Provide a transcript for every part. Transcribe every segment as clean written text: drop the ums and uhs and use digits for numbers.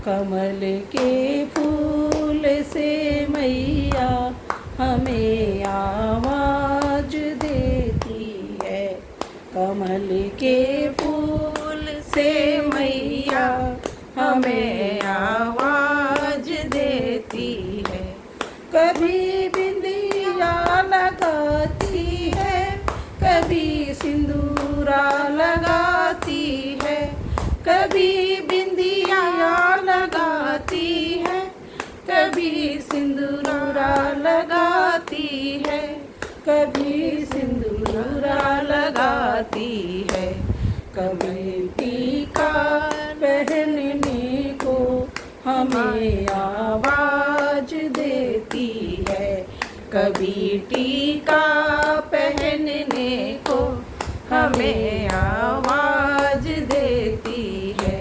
कमल के फूल से मैया हमें आवाज देती है। कमल के फूल से मैया हमें आवाज देती है। कभी बिंदिया लगाती है, कभी सिंदूरा लगाती है। कभी बिंदिया लगाती है, कभी सिंदूरा लगाती है। कभी सिंदूरा लगाती है। कभी टीका पहनने को हमें आवाज देती है। कभी टीका पहनने को हमें आवाज देती है।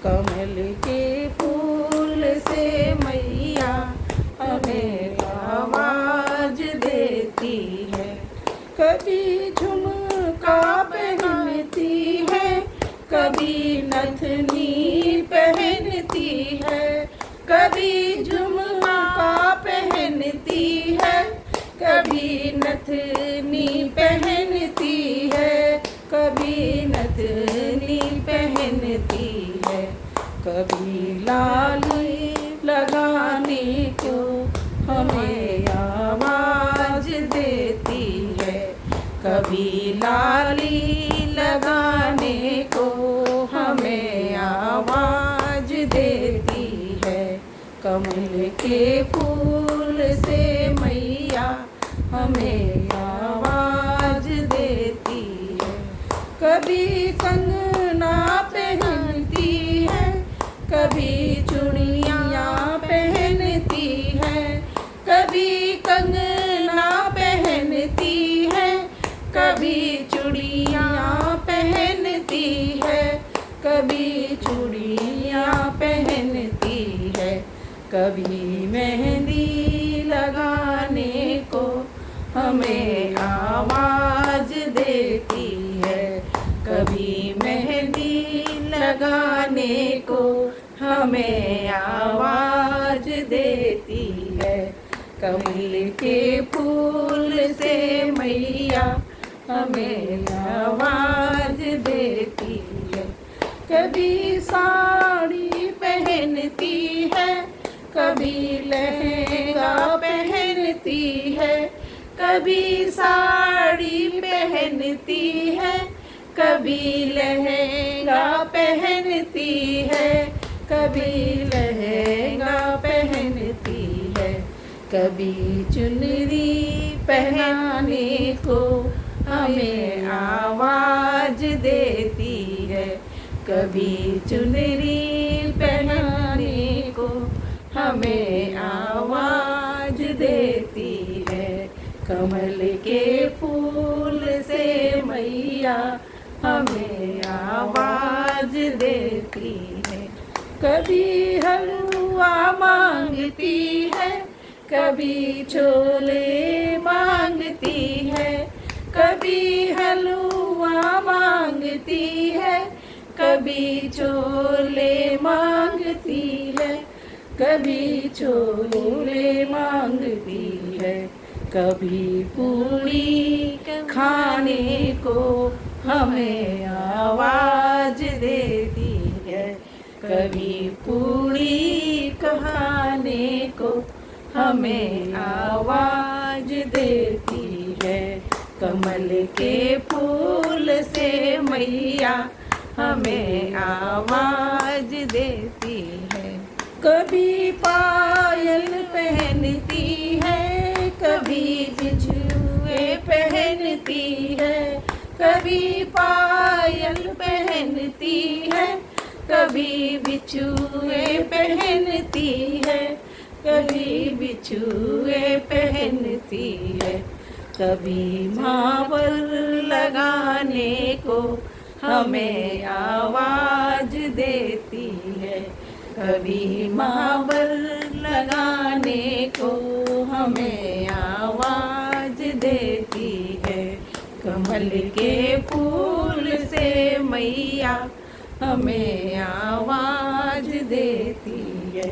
कमल के फूल से मैया हमें आवाज देती है। कभी झुमका पहनती है, कभी नथनी पहनती है। कभी झुमका पहनती है, कभी नथनी पहनती है। कभी नथनी पहनती है। कभी लाली लगाने को हमें आवाज देती है। कभी लाली लगाने को हमें आवाज देती है। कमल के फूल से मैया हमें आवाज देती है। कभी कंगना पहनती है, कभी चूड़ियाँ पहनती है। कभी कंगना पहनती है, कभी चूड़ियाँ पहनती है। कभी चूड़ियाँ पहनती है। कभी मेहंदी लगाने को हमें आवाज देती है। कभी मेहंदी लगाने को हमें आवाज देती है। कमल के फूल से मैया हमें आवाज देती है। कभी साड़ी पहनती है, कभी लहंगा पहनती है। कभी साड़ी पहनती है, कभी लहंगा पहनती है। कभी लहंगा पहनती है। कभी चुनरी पहनाने को हमें आवाज देती है। कभी चुनरी पहनाने को हमें आवाज देती है। कमल के फूल से मैया हमें आवाज देती है। कभी हलवा मांगती है, कभी छोले मांगती है। कभी हलवा मांगती है, कभी छोले मांगती है। कभी छोले मांगती है। कभी पूरी खाने को हमें आवाज देती है। कभी पूरी खाने को हमें आवाज देती है। कमल के फूल से मैया हमें आवाज देती है। कभी पायल पहनती है, कभी बिछुए पहनती है। कभी पायल पहनती है, कभी बिछुए पहनती है। कभी बिछुए पहनती है। कभी मावर लगाने को हमें आवाज देती है। कभी मावर लगाने को हमें आवाज देती है। कमल के फूल से मैया हमें आवाज देती है।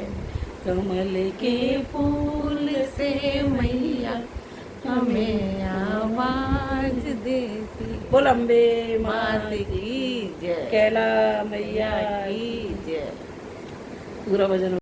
कमल के फूल से मैया हमें आवाज देती। बोल अम्बे मात की जय, कैला मैया की जय। पूरा भजन